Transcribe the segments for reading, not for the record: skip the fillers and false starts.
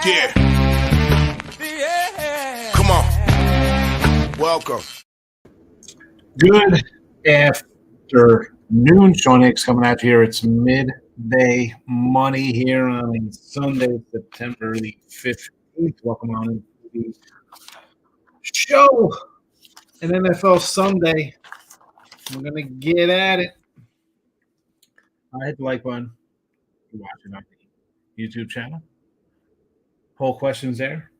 Yeah. Come on. Welcome. Good afternoon. Sean Higgs coming out here. It's midday money here on Sunday, September the 15th. Welcome on into the show. An NFL Sunday. I'm going to get at it. I hit the like button. You're watching on the YouTube channel. Poll questions there.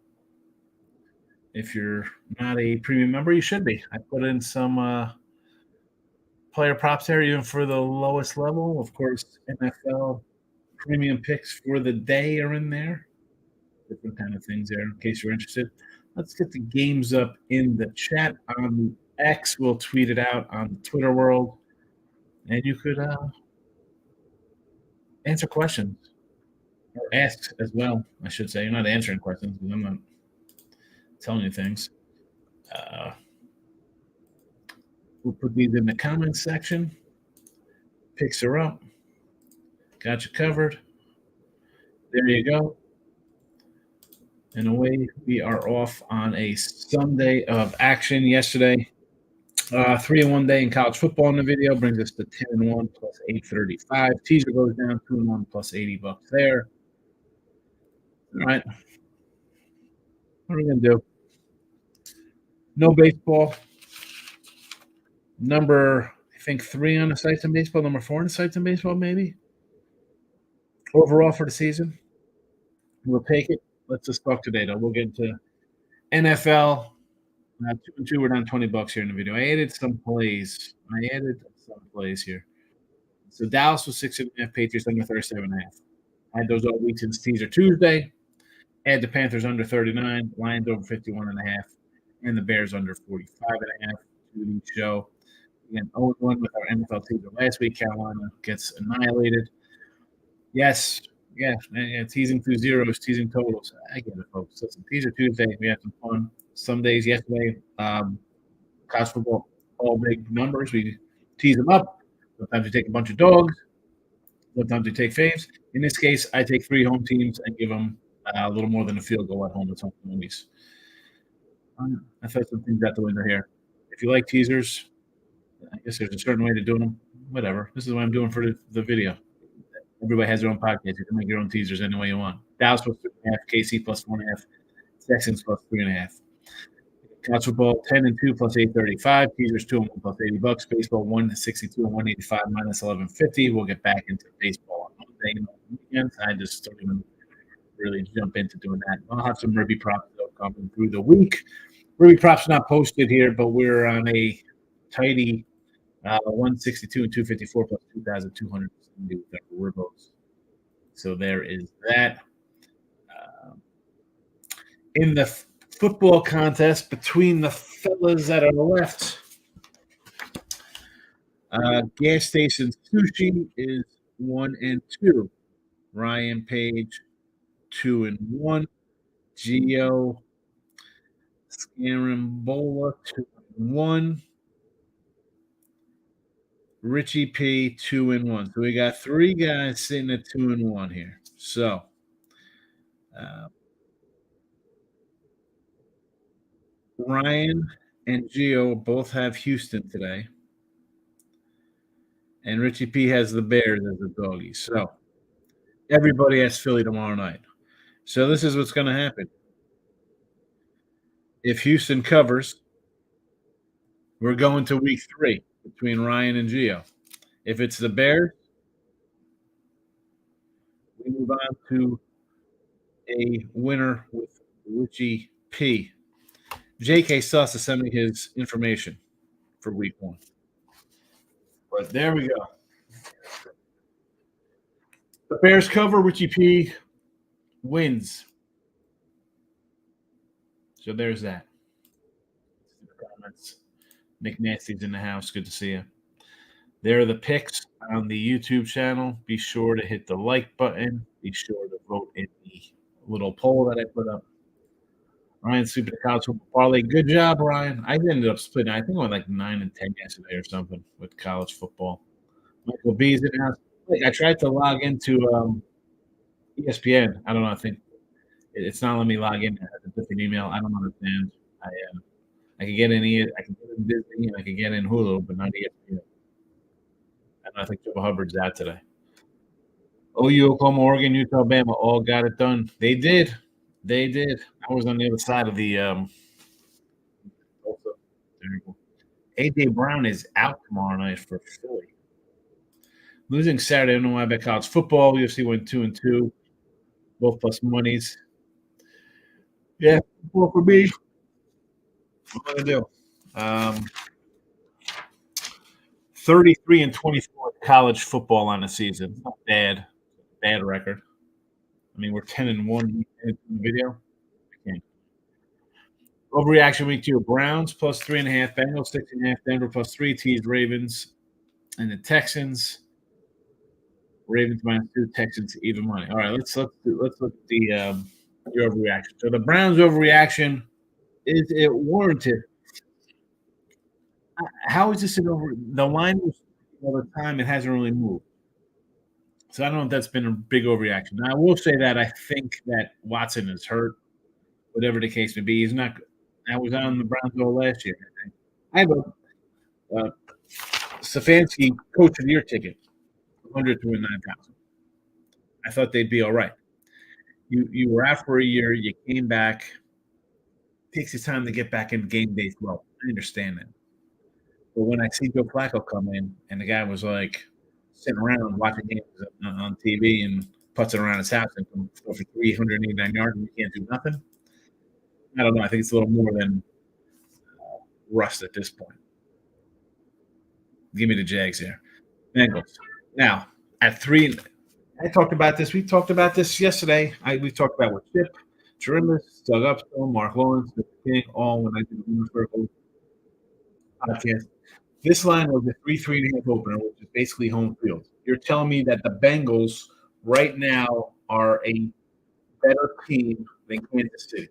If you're not a premium member, you should be. I put in some player props there, even for the lowest level. Of course, NFL premium picks for the day are in there. Different kind of things there, in case you're interested. Let's get the games up in the chat on the X. We'll tweet it out on the Twitter world. And you could answer questions. Or ask as well, I should say. You're not answering questions, because I'm not telling you things. We'll put these in the comments section. Picks are up. Got you covered. There you go. And away we are off on a Sunday of action. Yesterday, 3-1 day in college football in the video brings us to 10-1 plus 835. Teaser goes down 2-1 plus $80 there. All right. What are we going to do? No baseball. Number, I think, 3 on the sites in baseball. Number 4 on the sites in baseball, maybe. Overall for the season. We'll take it. Let's just talk today, though. We'll get into NFL. 2-2, we're down $20 here in the video. I added some plays. Here. So Dallas was 6.5, Patriots under 37.5. I had those all week since teaser Tuesday. Add the Panthers under 39, Lions over 51.5, and the Bears under 45.5 to the show. Again, 0-1 with our NFL teaser last week. Carolina gets annihilated. Yes, teasing through zeros, teasing totals. I get it, folks. Listen, teaser Tuesday, we had some fun. Some days yesterday, college football, all big numbers. We tease them up. Sometimes we take a bunch of dogs. Sometimes we take faves. In this case, I take 3 home teams and give them a little more than a field goal at home with some movies. I thought some things out the window here. If you like teasers, I guess there's a certain way to do them. Whatever. This is what I'm doing for the video. Everybody has their own podcast. You can make your own teasers any way you want. Dallas plus 3.5, KC plus 1.5, Texans plus 3.5. College football 10-2 plus 835. Teasers 2-1 plus $80. Baseball 162 and 185 minus 1150. We'll get back into baseball on Monday and on weekends. I just don't even really jump into doing that. I'll have some Ruby props coming through the week. Ruby props not posted here, but we're on a tidy 162 and 254 plus 2,270 with our Ribos. So there is that. In the football contest between the fellas that are left, Gas Station Sushi is 1-2. Ryan Page 2-1. Gio Scarambola 2-1. Richie P 2-1. So we got 3 guys sitting at 2-1 here. So Ryan and Gio both have Houston today. And Richie P has the Bears as a doggy. So everybody has Philly tomorrow night. So this is what's going to happen. If Houston covers, we're going to week 3 between Ryan and Gio. If it's the Bears, we move on to a winner with Richie P. JK still has to send me his information for week 1. But there we go. The Bears cover, Richie P wins. So there's that. Comments. Nick Nasty's in the house. Good to see you. There are the picks on the YouTube channel. Be sure to hit the like button. Be sure to vote in the little poll that I put up. Ryan sweeping the college football parlay. Good job, Ryan. I ended up splitting. I think I went like 9 and 10 yesterday or something with college football. Michael B's in the house. Like, I tried to log into ESPN. I don't know. I think it's not letting me log in. It has a different email. I don't understand. I can get in I can get in Disney and I can get in Hulu, but not ESPN. And I think Joe Hubbard's out today. OU, Oklahoma, Oregon, Utah, Alabama all got it done. They did. They did. I was on the other side of the also. AJ Brown is out tomorrow night for Philly. Losing Saturday. I don't know why about college football. UFC went 2-2, both plus monies. Yeah, football for me. What am I gonna do? 33-24 college football on the season. Not bad. Bad record. I mean, we're 10-1 in the video. Okay. Overreaction week 2. Browns plus 3.5. Bengals 6.5. Denver plus 3. Teased Ravens. And the Texans. Ravens -2. Texans even money. All right, let's look at the your overreaction. So the Browns overreaction, is it warranted? How is this an over? The line was all the time. It hasn't really moved. So I don't know if that's been a big overreaction. Now, I will say that I think that Watson is hurt, whatever the case may be. He's not. I was on the Browns all last year. I have a Stefanski Coach of the Year ticket, 100 to win 9,000. I thought they'd be all right. You were out for a year. You came back. Takes you time to get back in game day flow. I understand that. But when I see Joe Flacco come in and the guy was like sitting around watching games on TV and putzing around his house and go for 389 yards and you can't do nothing, I don't know. I think it's a little more than rust at this point. Give me the Jags here. Bengals. Now, at 3, I talked about this. We talked about this yesterday. We talked about what Chip, Chirimbus, Doug Upstone, Mark Lawrence, King, all when I did the Circle podcast. This line was a 3.5 opener, which is basically home field. You're telling me that the Bengals right now are a better team than Kansas City?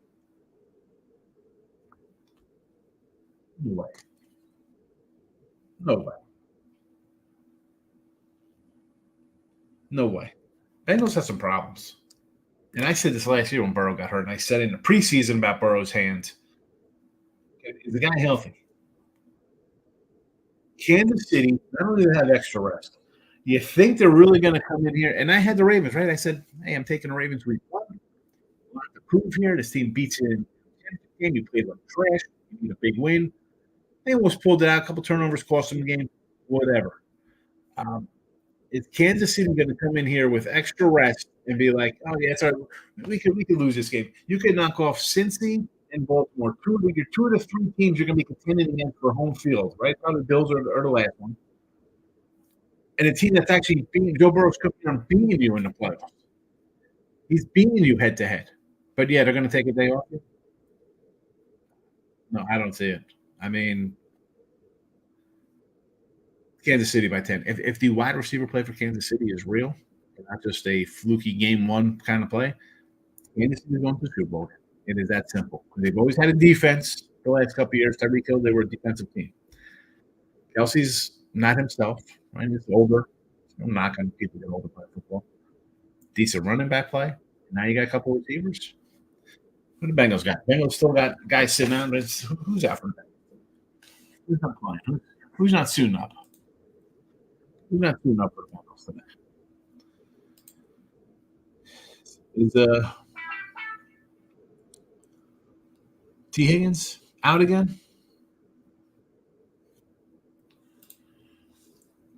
No way. No way. No way. Bengals have some problems. And I said this last year when Burrow got hurt, and I said in the preseason about Burrow's hands. Is the guy healthy? Kansas City, not only do they have extra rest, you think they're really going to come in here? And I had the Ravens, right? I said, hey, I'm taking the Ravens week 1. You have to prove here. This team beats you in the game. You played like trash. You need a big win. They almost pulled it out. A couple turnovers cost them the game. Whatever. Is Kansas City going to come in here with extra rest and be like, oh, yeah, it's all right. We could lose this game. You could knock off Cincy and Baltimore. Two of the 3 teams you're going to be contending against for home field, right? Probably the Bills are the last one. And a team that's actually beating Joe Burrow's coming on beating you in the playoffs. He's beating you head to head. But, yeah, they're going to take a day off you? No, I don't see it. I mean, Kansas City by 10. If the wide receiver play for Kansas City is real, not just a fluky game 1 kind of play, Kansas City is going to the Super Bowl. It is that simple. They've always had a defense the last couple of years. Tyreek Hill, they were a defensive team. Kelsey's not himself, right? He's older. I'm not going to people get older play football. Decent running back play. Now you got a couple of receivers. What the Bengals got? Bengals still got guys sitting out. But who's out for them? Who's not playing? Who's not suiting up? Who's not suiting up for the Bengals today? Is T. Higgins out again?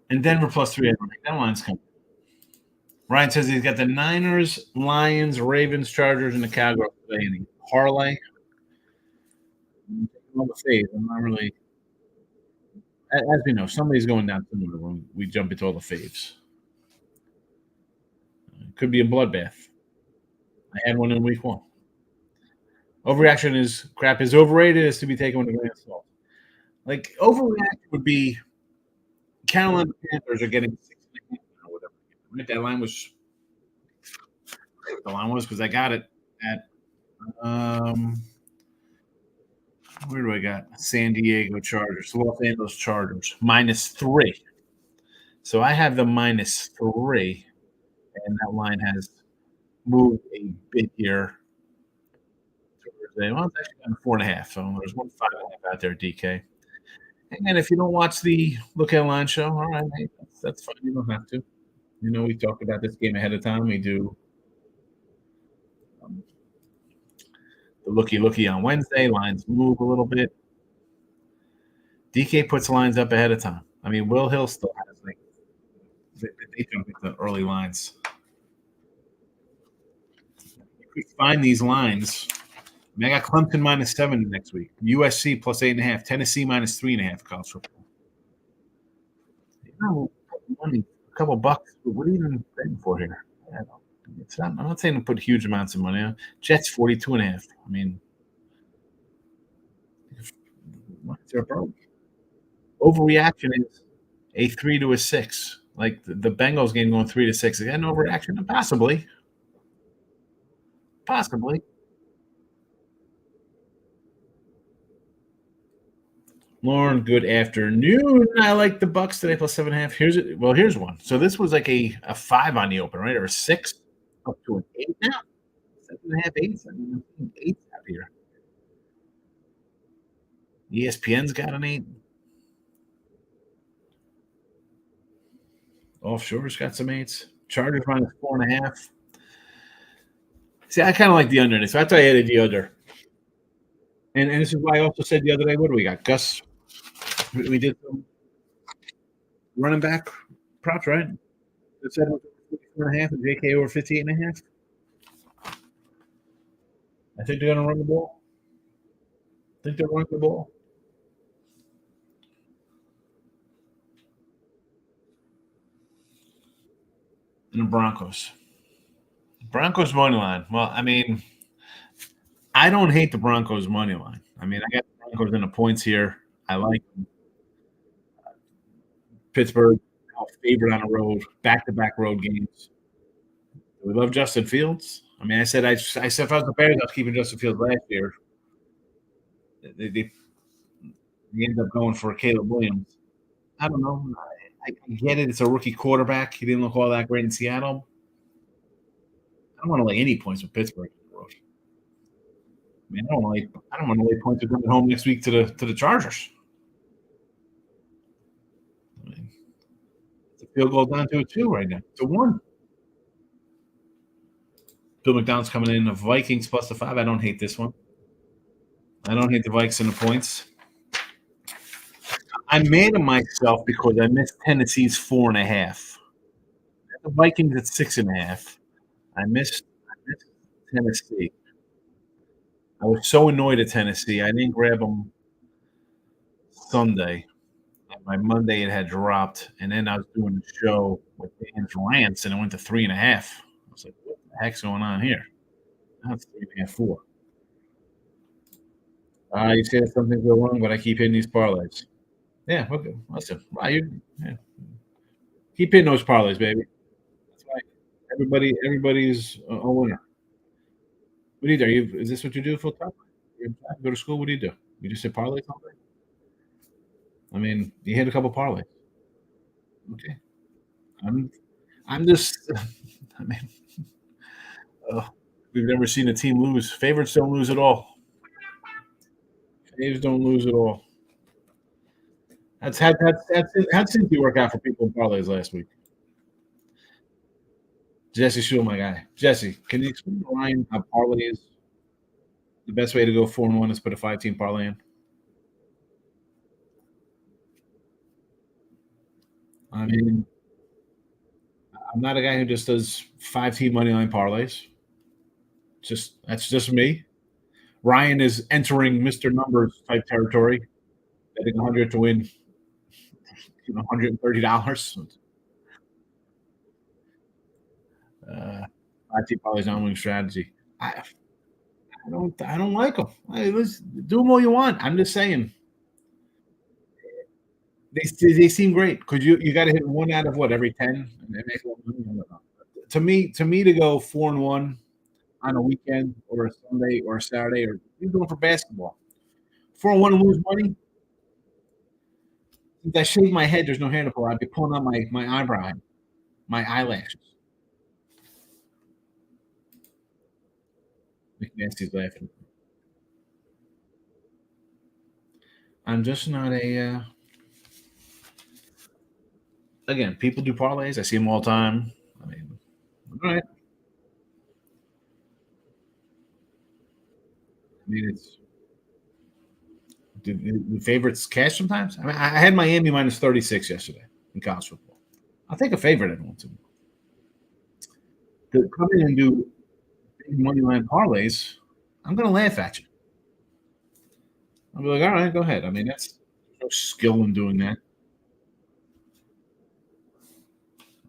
And Denver plus 3. That line's coming. Ryan says he's got the Niners, Lions, Ravens, Chargers, and the Cowboys today in the parlay. All the faves. I'm not really. As we know, somebody's going down somewhere when we jump into all the faves. It could be a bloodbath. I had one in week 1. Overreaction is crap is overrated is to be taken with a grain of salt. Like overreaction would be Carolina Panthers are getting 6.5 or whatever. Right? That line was what the line was because I got it at where do I got? San Diego Chargers, Los Angeles Chargers -3. So I have the -3, and that line has moved a bit here Thursday. Well, it's actually down to 4.5. So there's one 5.5 out there, DK. And if you don't watch the Look at Line show, all right, mate, that's fine. You don't have to. We talked about this game ahead of time. We do um, the looky on Wednesday. Lines move a little bit. DK puts lines up ahead of time. I mean, Will Hill still has like they jump into early lines. You could find these lines. I mean, I got Clemson -7 next week. USC +8.5. Tennessee -3.5. College football. Money, a couple bucks. But what are you even betting for here? I'm not saying to put huge amounts of money on. Jets 42.5. I mean, they're broke. Overreaction is a 3 to a 6. Like the Bengals game going 3-6. Again, overreaction? Possibly. Possibly. Lauren, good afternoon. I like the Bucs today +7.5. Here's one. So this was like a 5 on the open, right? Or a 6 up to an 8 now. 7.5, 8. I mean, 8 out here. ESPN's got an 8. Offshore's got some 8s. Chargers -4.5. See, I kind of like the under. So that's why I added the under. And this is why I also said the other day, what do we got? Gus, we did some running back props, right? It said 54.5 and JK over 58.5. I think they're going to run the ball. I think they're running the ball. And the Broncos. Broncos money line. Well, I mean, I don't hate the Broncos money line. I mean, I got the Broncos in the points here. I like them. Pittsburgh, favorite on the road, back-to-back road games. We love Justin Fields. I mean, I said if I was the Bears, I was keeping Justin Fields last year. They ended up going for Caleb Williams. I don't know. I get it. It's a rookie quarterback. He didn't look all that great in Seattle. I don't want to lay any points with Pittsburgh. I mean, I don't want to lay points with coming home next week to the Chargers. I mean, it's a field goal down to a 2 right now. It's a 1. Bill McDonald's coming in. The Vikings +5. I don't hate this one. I don't hate the Vikes in the points. I'm mad at myself because I missed Tennessee's 4.5. The Vikings at 6.5. I missed Tennessee. I was so annoyed at Tennessee. I didn't grab them Sunday. And by Monday, it had dropped. And then I was doing the show with Dan's rants, and it went to 3.5. I was like, what the heck's going on here? Now it's 3.5, 4. You said something go wrong, but I keep hitting these parlays. Yeah, okay. Listen, keep hitting those parlays, baby. That's why everybody's a winner. What do you do? Is this what you do full time? You go to school? What do? You just hit parlays all day? I mean, you hit a couple parlays. Okay. I'm just. I mean, we've never seen a team lose. Favorites don't lose at all. Faves don't lose at all. How'd Cincy work out for people in parlays last week? Jesse Shule, my guy. Jesse, can you explain to Ryan how parlay is the best way to go 4-1 is put a 5-team parlay in? I mean, I'm not a guy who just does 5-team money line parlays. That's just me. Ryan is entering Mr. Numbers type territory, betting 100 to win, $130. 5-team parlays not winning strategy. I don't like them. Do them all you want. I'm just saying. They seem great because you got to hit 1 out of what every 10. To me, to go 4-1 on a weekend or a Sunday or a Saturday, or you're going for basketball, 4-1 and lose money. If I shave my head, there's no hair to pull. I'd be pulling out my eyebrow, my eyelashes. McNasty's laughing. I'm just not a. Again, people do parlays. I see them all the time. I mean, all right. I mean, it's the favorites cash sometimes. I mean, I had Miami minus 36 yesterday in college football. I'll take a favorite at once. To come in and do big money line parlays, I'm going to laugh at you. I'll be like, all right, go ahead. I mean, that's no skill in doing that.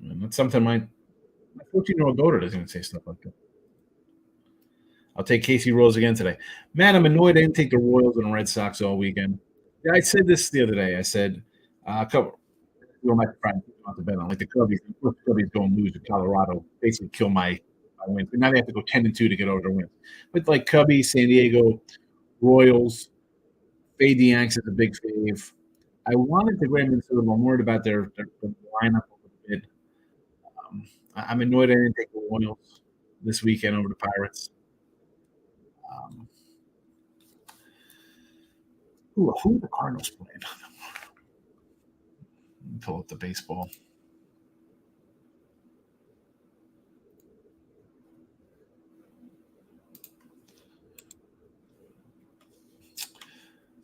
I mean, that's something my 14-year-old daughter doesn't even say stuff like that. I'll take Casey Rose again today. Man, I'm annoyed I didn't take the Royals and Red Sox all weekend. Yeah, I said this the other day. I said, a couple. My friends not to bet on like the Cubbies. The Cubbies don't lose to Colorado, basically kill my wins. But now they have to go 10-2 to get over their wins. But like Cubbies, San Diego, Royals, fade the Yanks is a big fave. I wanted to grab Minnesota, but I'm worried about their lineup a little bit. I'm annoyed I didn't take the Royals this weekend over the Pirates. Who are the Cardinals playing? Let me pull up the baseball.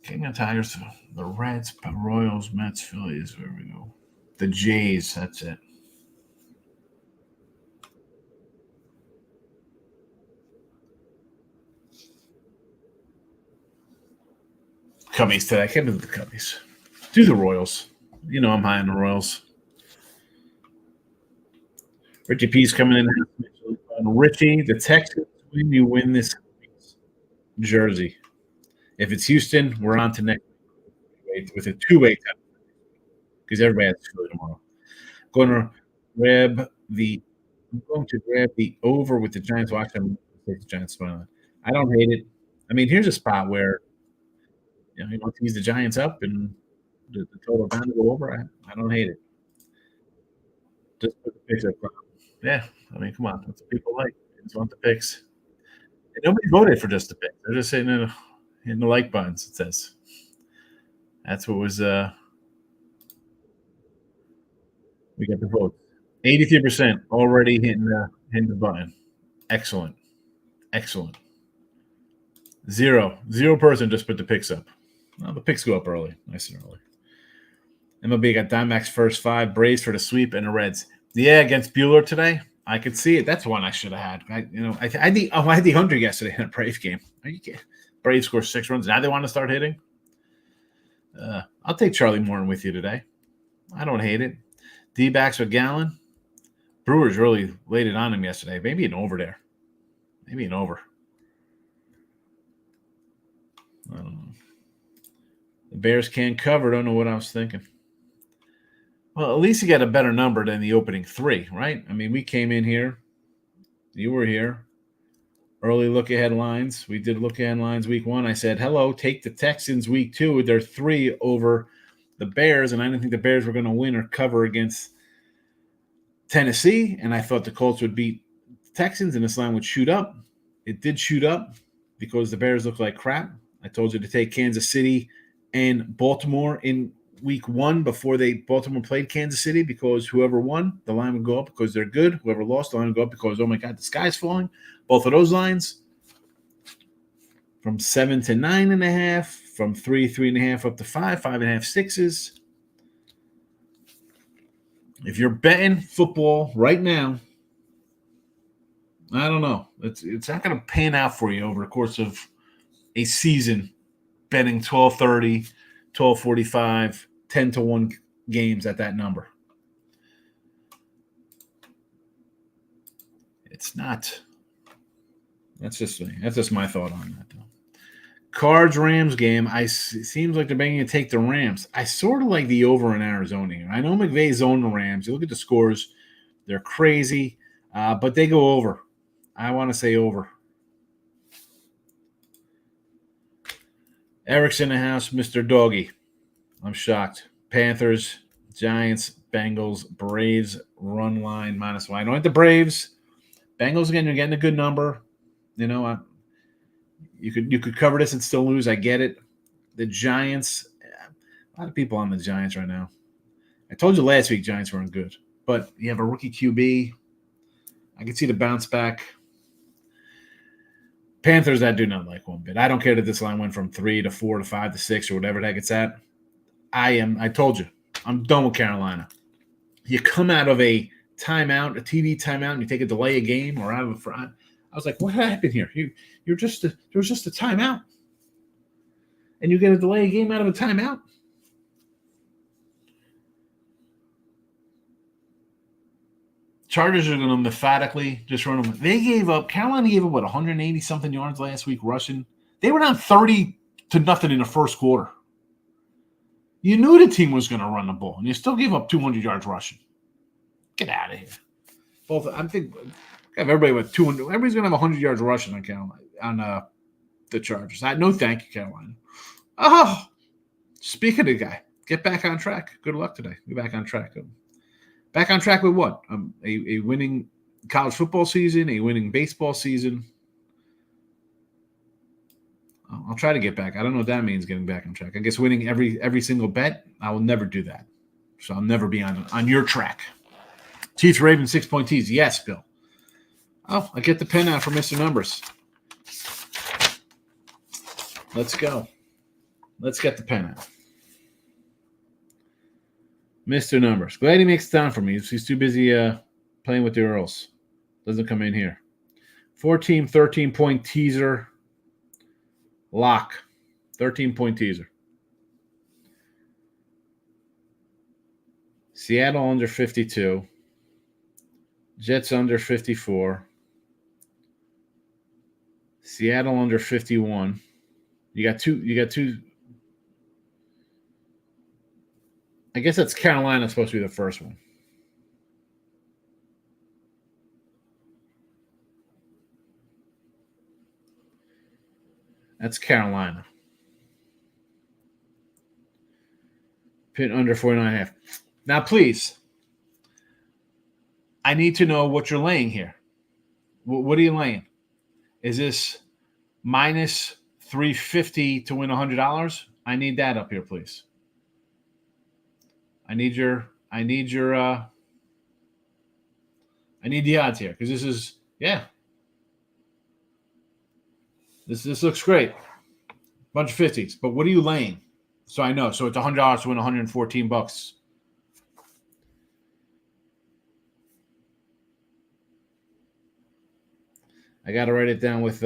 King of Tigers, the Reds, Royals, Mets, Phillies. Where we go? The Jays. That's it. Cubbies today. I can't do the Cubbies. Do the Royals. You know I'm high on the Royals. Richie P's coming in. Richie, the Texans win. You win this jersey. If it's Houston, we're on to next week with a two-way time because everybody has Philly tomorrow. I'm going to grab the over with the Giants. Watch them take the Giants smiling. I don't hate it. I mean, here's a spot where you want to tease the Giants up and the total bound to go over. I don't hate it. Just put the picks up. Yeah, I mean, come on, that's what people like. They just want the picks. And nobody voted for just the picks. They're just saying in the like buttons. It says that's what was. We got the vote. 83% already hitting the button. Excellent. Zero person just put the picks up. Well, the picks go up early, nice and early. MLB got Diamondbacks first 5, Braves for the sweep, and the Reds. Yeah, against Bueller today, I could see it. That's one I should have had. I had the under yesterday in a Brave game. Are you kidding? Braves score 6 runs. Now they want to start hitting. I'll take Charlie Morton with you today. I don't hate it. D-backs with Gallen. Brewers really laid it on him yesterday. Maybe an over there. Maybe an over. I don't know. The Bears can't cover. Don't know what I was thinking. Well, at least you got a better number than the opening 3, right? I mean, we came in here. You were here. Early look-ahead lines. We did look-ahead lines week 1. I said, hello, take the Texans week 2. They're 3 over the Bears, and I didn't think the Bears were going to win or cover against Tennessee, and I thought the Colts would beat the Texans, and this line would shoot up. It did shoot up because the Bears look like crap. I told you to take Kansas City and Baltimore in week 1 before Baltimore played Kansas City because whoever won, the line would go up because they're good. Whoever lost, the line would go up because, oh my God, the sky's falling. Both of those lines from 7 to 9.5, from 3.5 up to 5, 5.5, 6s. If you're betting football right now, I don't know. It's not going to pan out for you over the course of a season betting 12:30, 12:45, 10-1 games at that number. It's not. That's just my thought on that, though. Cards-Rams game, it seems like they're begging to take the Rams. I sort of like the over in Arizona here. I know McVay's owned the Rams. You look at the scores. They're crazy, but they go over. I want to say over. Eric's in the house, Mr. Doggy. I'm shocked. Panthers, Giants, Bengals, Braves, run line -1. I don't like the Braves. Bengals, again, you're getting a good number. You know, you could cover this and still lose. I get it. The Giants, a lot of people on the Giants right now. I told you last week Giants weren't good, but you have a rookie QB. I can see the bounce back. Panthers, I do not like one bit. I don't care that this line went from 3 to 4 to 5 to 6 or whatever the heck it's at. I told you, I'm done with Carolina. You come out of a timeout, a TV timeout, and you take a delay a game or out of a front. I was like, what happened here? There was just a timeout. And you get a delay a game out of a timeout? Chargers are going to methodically just run them. Carolina gave up, 180-something yards last week rushing. They were down 30-0 in the first quarter. You knew the team was going to run the ball, and you still gave up 200 yards rushing. Get out of here. I think everybody with 200. Everybody's going to have 100 yards rushing on Carolina, on the Chargers. No thank you, Carolina. Oh, speaking of the guy, get back on track. Good luck today. Get back on track. Back on track with what? A winning college football season, a winning baseball season. I'll try to get back. I don't know what that means, getting back on track. I guess winning every single bet. I will never do that. So I'll never be on your track. Teeth Raven 6-point tees. Yes, Bill. Oh, I get the pen out for Mr. Numbers. Let's go. Let's get the pen out. Mr. Numbers. Glad he makes time for me. He's too busy playing with the Earls. Doesn't come in here. 4-team, 13-point teaser. Lock. 13-point teaser. Seattle under 52. Jets under 54. Seattle under 51. You got two. I guess that's Carolina supposed to be the first one. That's Carolina. Pitt under 49.5. Now, please, I need to know what you're laying here. What are you laying? Is this minus 350 to win $100? I need that up here, please. I need the odds here, because this is, This looks great. Bunch of 50s. But what are you laying? So I know. So it's $100 to win $114. I got to write it down with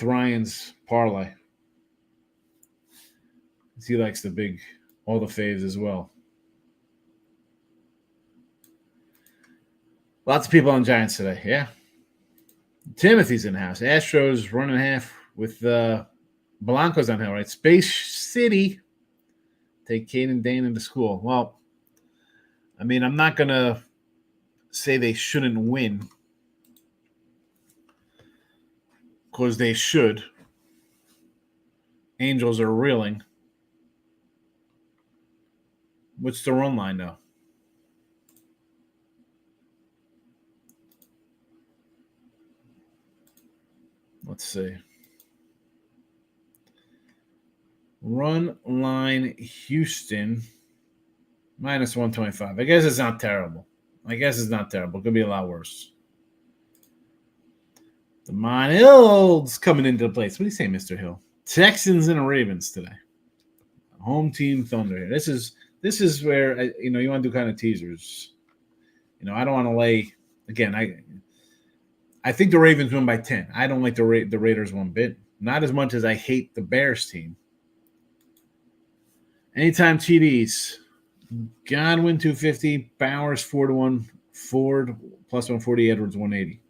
Ryan's parlay. He likes all the faves as well. Lots of people on Giants today. Yeah. Timothy's in the house. Astros running half with Blanco's on hill, right? Space City. Take Caden Dane into school. Well, I mean, I'm not going to say they shouldn't win, because they should. Angels are reeling. What's the run line, though? Let's see. Run line Houston minus 125. I guess it's not terrible. It could be a lot worse. The Monhills coming into the place. What do you say, Mr. Hill? Texans and the Ravens today. Home team Thunder here. This is where you want to do kind of teasers. I don't want to lay again. I think the Ravens win by 10. I don't like the Raiders one bit. Not as much as I hate the Bears team. Anytime TDs. Godwin 250, Bowers 4-1, Ford plus 140, Edwards 180.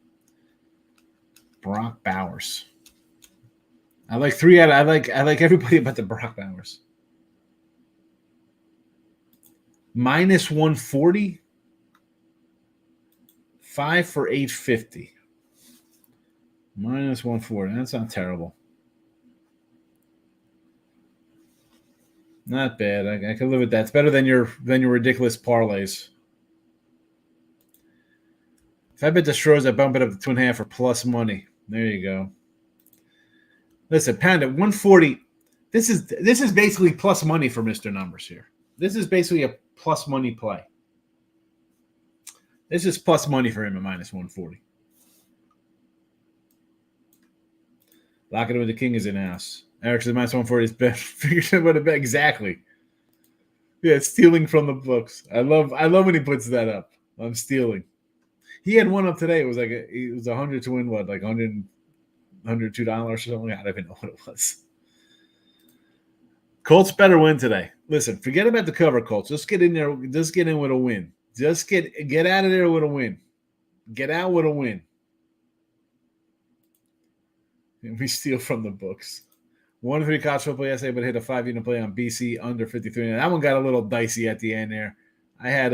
Brock Bowers. I like everybody but the Brock Bowers. Minus 140. 5 for 850. Minus 140. That's not terrible. Not bad. I can live with that. It's better than your ridiculous parlays. If I bet the Stros, I bump it up to 2.5 for plus money. There you go. Listen, Panda, 140. This is basically plus money for Mr. Numbers here. This is basically a plus money play. This is plus money for him at minus 140. Lock it with the king is in house. Eric says minus 140 is better. Figures out what to bet exactly. Yeah, stealing from the books. I love when he puts that up. I'm stealing. He had one up today. It was like it was 100 to win what, like $102 or something. I don't even know what it was. Colts better win today. Listen, forget about the cover, Colts. Just get in there. Just get in with a win. Just get out of there with a win. Get out with a win. And we steal from the books. 1-3 college football yesterday, but hit a 5-unit play on BC under 53. And that one got a little dicey at the end there. I had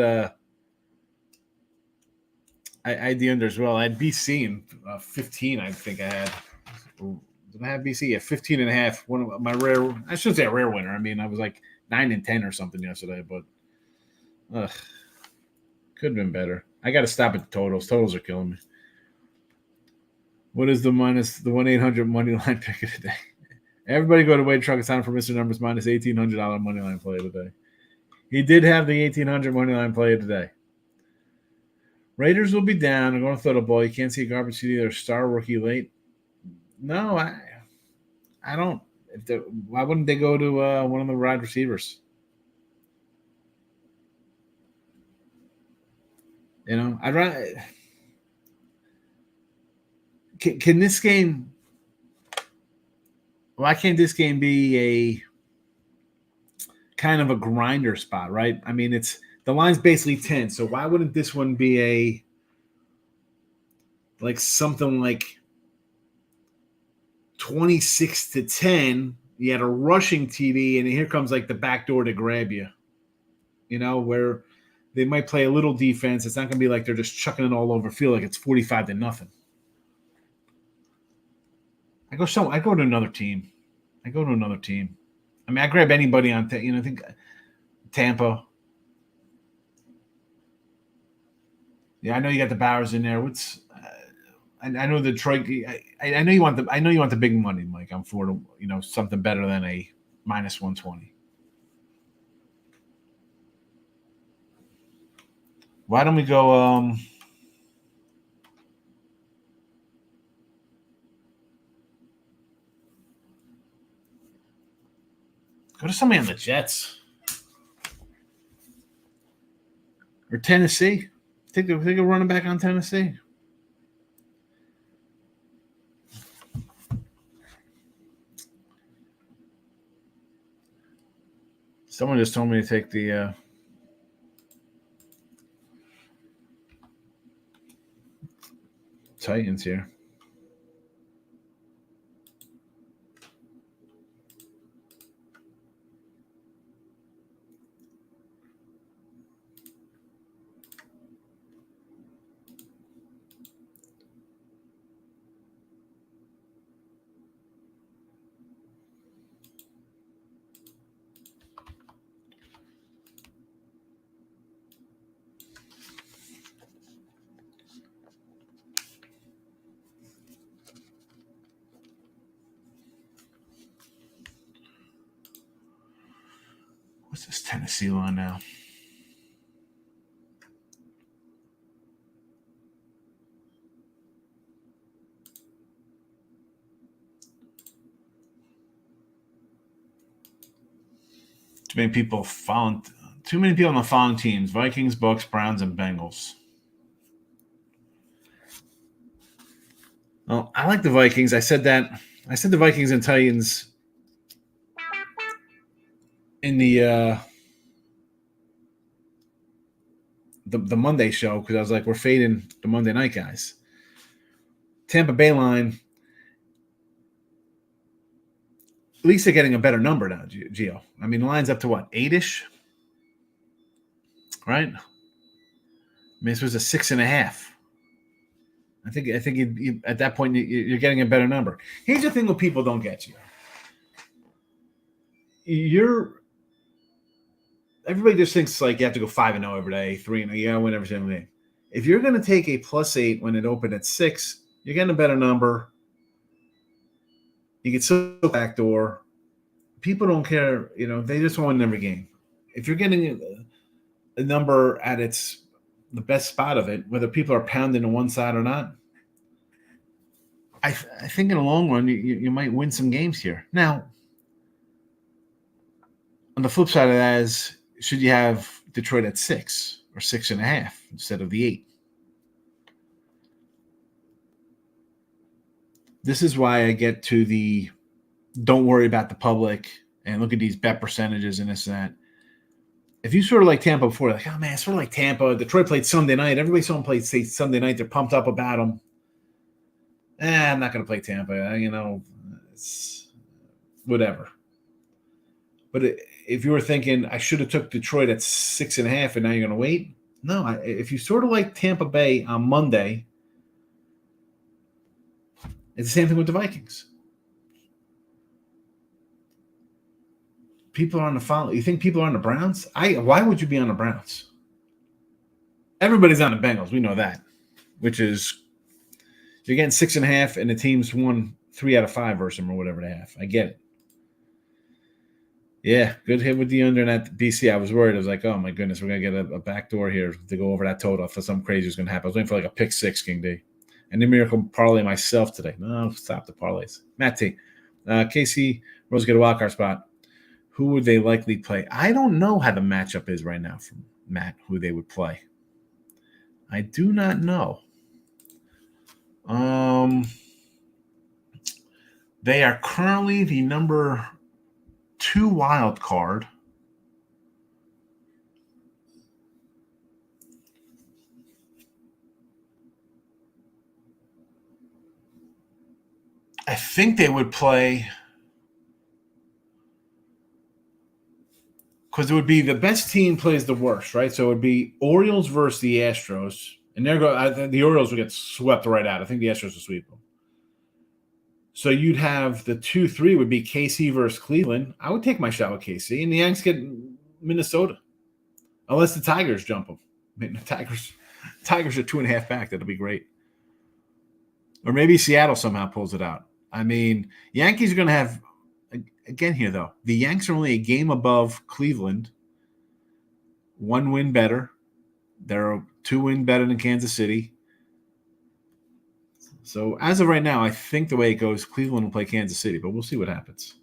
the under as well. I had BC in 15, I think I had. Did I have BC at 15.5? One of my rare, I shouldn't say a rare winner. I mean, I was like 9-10 or something yesterday, but could have been better. I got to stop at the totals. Totals are killing me. What is the 1-800 money line pick of the day? Everybody go to Wade Truck and sign up for Mr. Numbers minus $1,800 money line play today. He did have the 1,800 money line play today. Raiders will be down. I'm going to throw the ball. You can't see a garbage CD or star rookie late. No, I don't. Why wouldn't they go to one of the wide receivers? You know, I'd rather. Can this game? Why can't this game be a kind of a grinder spot, right? I mean, the line's basically 10, so why wouldn't this one be something like 26-10? You had a rushing TD, and here comes like the back door to grab you. You know, where they might play a little defense. It's not going to be like they're just chucking it all over field like it's 45-0. I go to another team. I mean, I grab anybody on, I think Tampa. Yeah, I know you got the Bowers in there. I know Detroit. I know you want the big money, Mike. I'm for something better than a minus 120. Why don't we go? Go to somebody on the Jets or Tennessee. Take a running back on Tennessee. Someone just told me to take the Titans here. What's this Tennessee line now? Too many people on the following teams: Vikings, Bucs, Browns, and Bengals. Well, I like the Vikings. I said that. I said the Vikings and Titans in the Monday show because I was like, we're fading the Monday night guys. Tampa Bay line. At least they're getting a better number now, Gio. I mean, the line's up to what, 8-ish? Right? I mean, this was a 6.5. I think you, at that point you're getting a better number. Here's the thing: what people don't get you. everybody just thinks like you have to go 5-0 every day, 3-0. You gotta win every single game. If you're going to take a +8 when it opened at 6, you're getting a better number. You get so backdoor. People don't care. They just want to win every game. If you're getting a number at the best spot of it, whether people are pounding to one side or not, I think in the long run, you might win some games here. Now, on the flip side of that is, should you have Detroit at 6 or 6.5 instead of the 8? This is why I get to the don't worry about the public and look at these bet percentages and this and that. If you sort of like Tampa before, like, oh man, it's sort of like Tampa. Detroit played Sunday night. Everybody saw them play Sunday night. They're pumped up about them. I'm not going to play Tampa. It's whatever. But if you were thinking I should have took Detroit at 6.5 and now you're going to wait, no. If you sort of like Tampa Bay on Monday, it's the same thing with the Vikings. People are on the follow. You think people are on the Browns? Why would you be on the Browns? Everybody's on the Bengals. We know that, which is you're getting 6.5 and the team's won 3 out of 5 versus them or whatever they have. I get it. Yeah, good hit with the under and at BC. I was worried. I was like, oh my goodness, we're going to get a backdoor here to go over that total. For something crazy was going to happen. I was waiting for like a pick 6, King D. And the miracle parlay myself today. No, stop the parlays. Matt T. KC Rose get a wild card spot. Who would they likely play? I don't know how the matchup is right now from Matt, who they would play. I do not know. They are currently the number 2 wild card. I think they would play, because it would be the best team plays the worst, right? So it would be Orioles versus the Astros, and the Orioles would get swept right out. I think the Astros will sweep them. So you'd have the 2-3 would be KC versus Cleveland. I would take my shot with KC, and the Yanks get Minnesota, unless the Tigers jump them. I mean, the Tigers are 2.5 back. That'll be great. Or maybe Seattle somehow pulls it out. I mean, Yankees are going to have, again here though, the Yanks are only a game above Cleveland. 1 win better. They're 2 win better than Kansas City. So as of right now, I think the way it goes, Cleveland will play Kansas City, but we'll see what happens.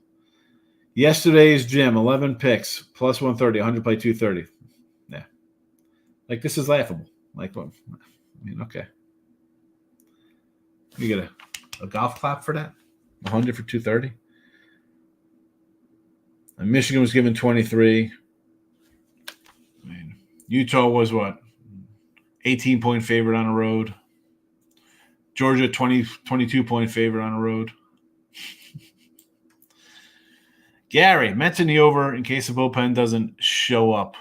Yesterday's Jim, 11 picks, plus 130, 100 play 230. Yeah. Like, this is laughable. Like, well, I mean, okay. You get a golf clap for that? 100 for 230? And Michigan was given 23. I mean, Utah was what? 18-point favorite on the road. Georgia, 22-point favorite on the road. Gary, mention the over in case the bullpen doesn't show up.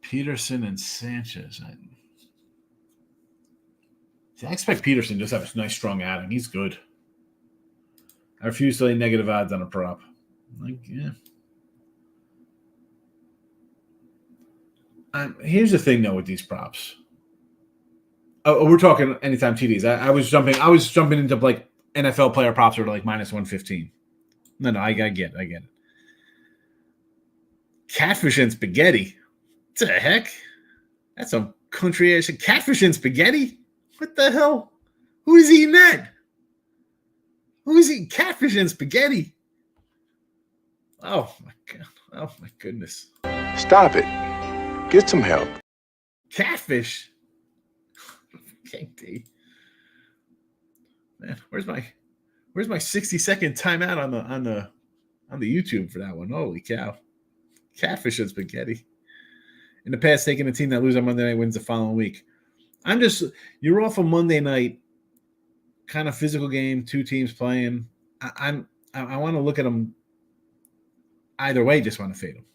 Peterson and Sanchez. I expect Peterson just to have a nice, strong outing. He's good. I refuse to lay negative odds on a prop. Like, yeah. Here's the thing, though, with these props. Oh, we're talking anytime TDs. I was jumping into like NFL player props are like minus 115. No, I get it. Catfish and spaghetti. What the heck? That's some country ass. Catfish and spaghetti? What the hell? Who is eating that? Who is eating catfish and spaghetti? Oh my God. Oh my goodness. Stop it. Get some help. Catfish? KD. Man, where's my 60-second timeout on the YouTube for that one? Holy cow. Catfish and spaghetti. In the past, taking a team that loses on Monday night wins the following week. You're off a Monday night, kind of physical game, 2 teams playing. I want to look at them either way, just want to fade them.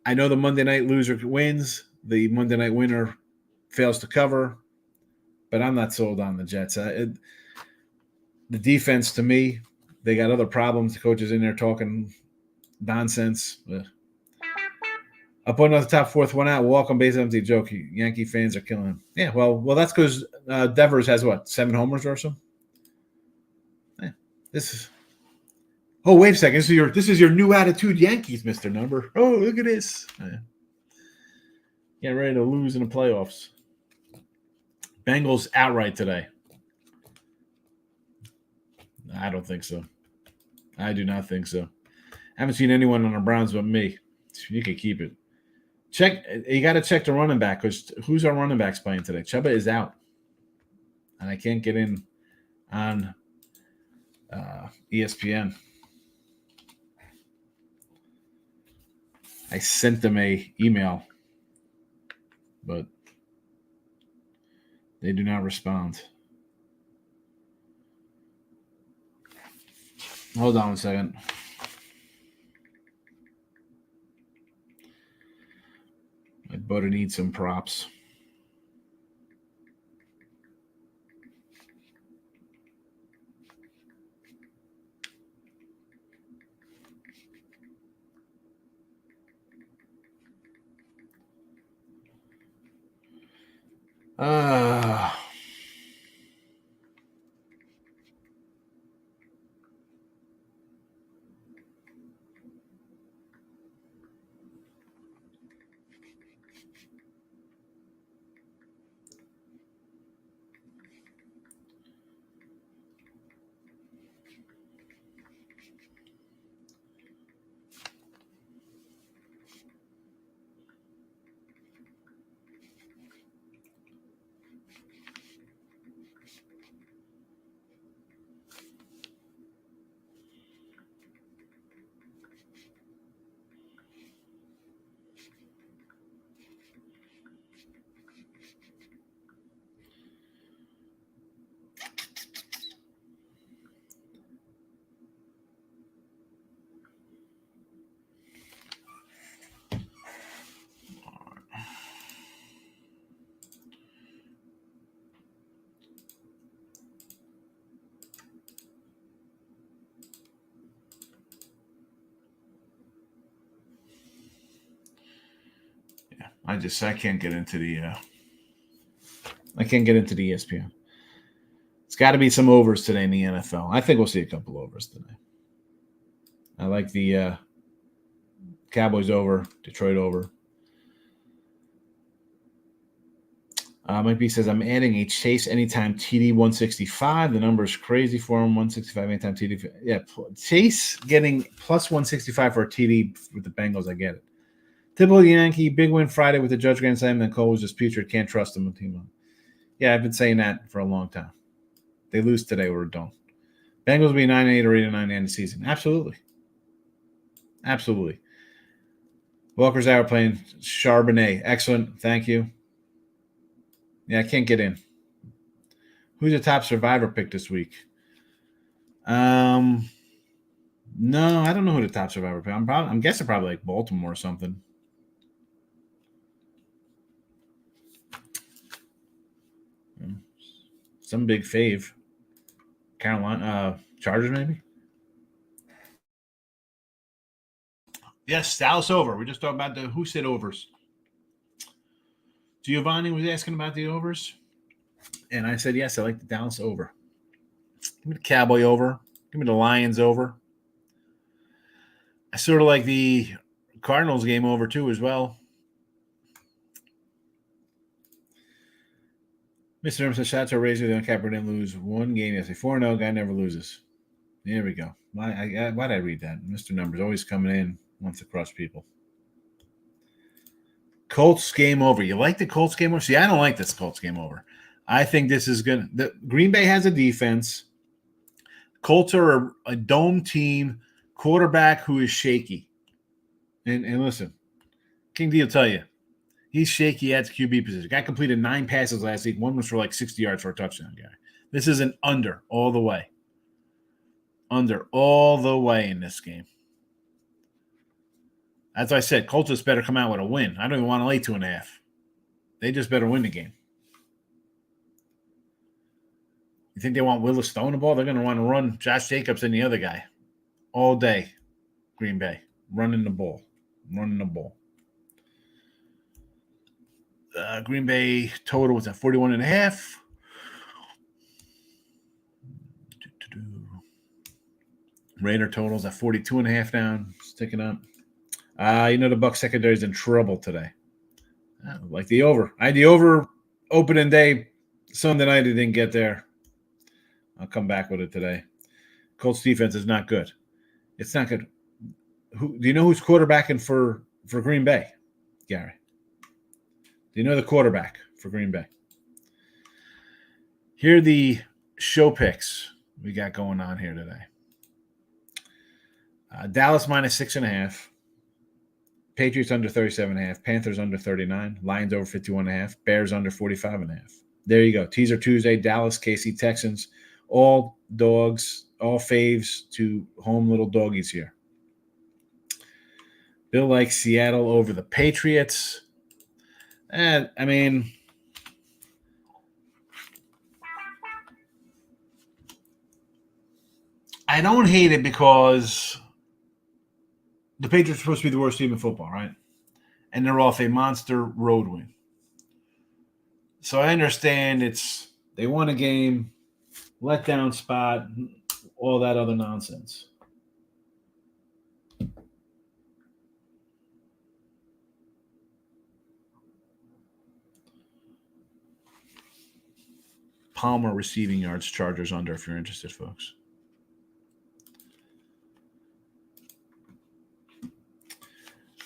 I know the Monday night loser wins, the Monday night winner fails to cover, but I'm not sold on the Jets. The defense, to me, they got other problems. The coach is in there talking Nonsense. Ugh. I'll put another top fourth one out. Walk on base empty joke. Yankee fans are killing him. Yeah, well, that's because Devers has what, 7 homers or so. Yeah, this is. Oh, wait a second. This is your new attitude, Yankees, Mr. Number. Oh, look at this. Yeah. Get ready to lose in the playoffs. Bengals outright today. I don't think so. I do not think so. I haven't seen anyone on the Browns but me. You can keep it. Check. You got to check the running back because who's our running backs playing today? Chuba is out, and I can't get in on ESPN. I sent them a email, but they do not respond. Hold on a second. My butter needs some props. I can't get into the ESPN. It's got to be some overs today in the NFL. I think we'll see a couple overs today. I like the Cowboys over, Detroit over. Mike B says, I'm adding a Chase anytime TD 165. The number is crazy for him. 165 anytime TD. Yeah, Chase getting plus 165 for a TD with the Bengals. I get it. Typical Yankee, big win Friday with the Judge Grand Slam, and Cole was just putrid. Can't trust him with team. Yeah, I've been saying that for a long time. They lose today, we're done. Bengals will be 9-8 or 8-9 at the end of the season. Absolutely. Absolutely. Walker's out playing Charbonnet. Excellent. Thank you. Yeah, I can't get in. Who's the top survivor pick this week? No, I don't know who the top survivor pick. I'm guessing probably like Baltimore or something. Some big fave. Carolina, Chargers maybe? Yes, Dallas over. We just talked about who said overs. Giovanni was asking about the overs. And I said, yes, I like the Dallas over. Give me the Cowboy over. Give me the Lions over. I sort of like the Cardinals game over too as well. Mr. Emerson, shout to Razor. The uncapper didn't lose one game yesterday. 4-0, guy never loses. There we go. Why'd I read that? Mr. Numbers always coming in, wants to crush people. Colts game over. You like the Colts game over? See, I don't like this Colts game over. I think this is good. The Green Bay has a defense. Colts are a dome team, quarterback who is shaky. And listen, King D will tell you, he's shaky at the QB position. Guy completed 9 passes last week. One was for like 60 yards for a touchdown, guy. This is an under all the way. Under all the way in this game. As I said, Colts just better come out with a win. I don't even want to lay 2.5. They just better win the game. You think they want Willis Stone the ball? They're going to want to run Josh Jacobs and the other guy all day, Green Bay. running the ball. Green Bay total was at 41.5. Raider totals at 42.5 down, sticking up. The Bucs secondary is in trouble today. Like the over. I had the over opening day Sunday night. It didn't get there. I'll come back with it today. Colts defense is not good. It's not good. Do you know who's quarterbacking for Green Bay, Gary? Do you know the quarterback for Green Bay? Here are the show picks we got going on here today. Dallas minus 6.5. Patriots under 37.5. Panthers under 39. Lions over 51.5. Bears under 45.5. There you go. Teaser Tuesday. Dallas, KC, Texans. All dogs, all faves to home little doggies here. Bill likes Seattle over the Patriots. I don't hate it because the Patriots are supposed to be the worst team in football, right? And they're off a monster road win. So I understand they won a game, letdown spot, all that other nonsense. Palmer receiving yards, Chargers under if you're interested, folks.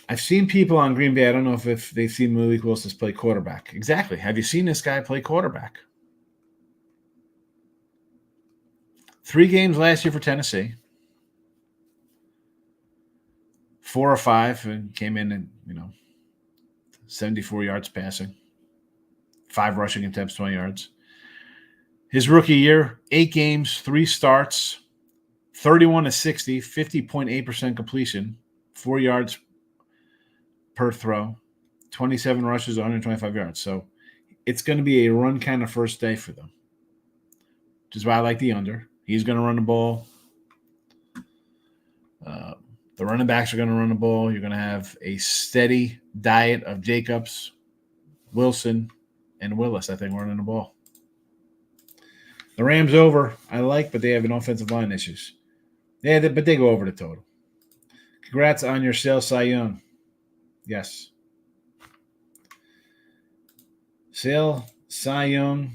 I've seen people on Green Bay. I don't know if they've seen Malik Willis play quarterback. Exactly. Have you seen this guy play quarterback? 3 games last year for Tennessee. 4 or 5 and came in and 74 yards passing. 5 rushing attempts, 20 yards. His rookie year, 8 games, 3 starts, 31-60, 50.8% completion, 4 yards per throw, 27 rushes, 125 yards. So it's going to be a run kind of first day for them, which is why I like the under. He's going to run the ball. The running backs are going to run the ball. You're going to have a steady diet of Jacobs, Wilson, and Willis, I think, running the ball. The Rams over, I like, but they have an offensive line issues. Yeah, but they go over the total. Congrats on your sale, Cy Young. Yes. Sale, Cy Young,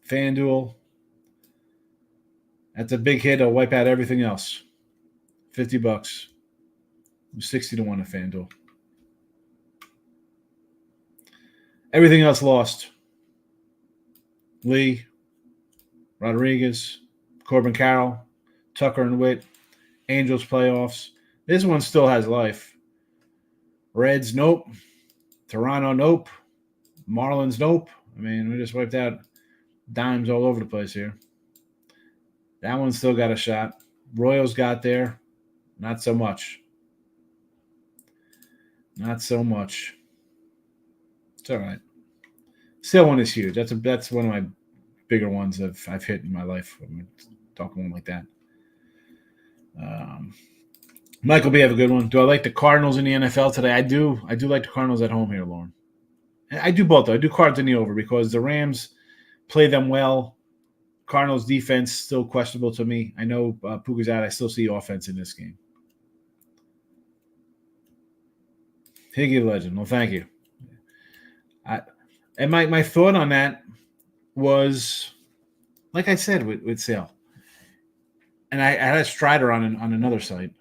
FanDuel. That's a big hit. I'll wipe out everything else. $50. 60-1 at FanDuel. Everything else lost. Lee, Rodriguez, Corbin Carroll, Tucker and Witt, Angels playoffs. This one still has life. Reds, nope. Toronto, nope. Marlins, nope. We just wiped out dimes all over the place here. That one still got a shot. Royals got there. Not so much. It's all right. Still one is huge. That's one of my bigger ones I've hit in my life. I'm talking one like that. Michael B, have a good one. Do I like the Cardinals in the NFL today? I do. I do like the Cardinals at home here, Lauren. I do both, though. I do Cards in the over because the Rams play them well. Cardinals defense still questionable to me. I know Puka's out. I still see offense in this game. Higgy legend. Well, thank you. And my thought on that was, like I said, with Sale. And I had a Strider on another site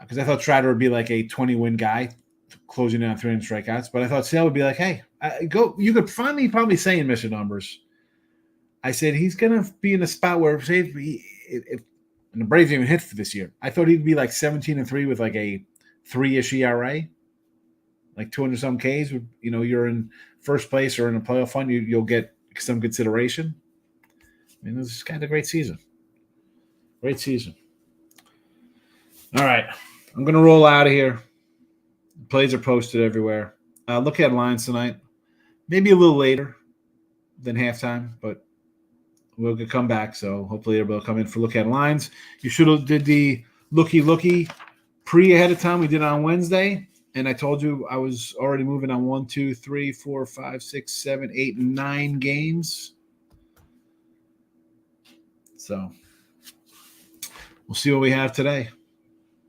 because I thought Strider would be like a 20-win guy closing in on 300 strikeouts. But I thought Sale would be like, hey, you could find me probably saying Mr. Numbers. I said he's going to be in a spot where, say, if and the Braves even hit for this year, I thought he'd be like 17-3 with like a 3-ish ERA, like 200-some Ks. You're in first place or in a playoff fund, you'll get some consideration. This is kind of a great season. Great season. All right. I'm going to roll out of here. Plays are posted everywhere. Look at lines tonight. Maybe a little later than halftime, but we'll come back. So hopefully everybody will come in for look at lines. You should have did the looky pre ahead of time. We did it on Wednesday, and I told you I was already moving on 1, 2, 3, 4, 5, 6, 7, 8, 9 games. So we'll see what we have today.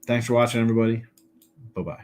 Thanks for watching, everybody. Bye-bye.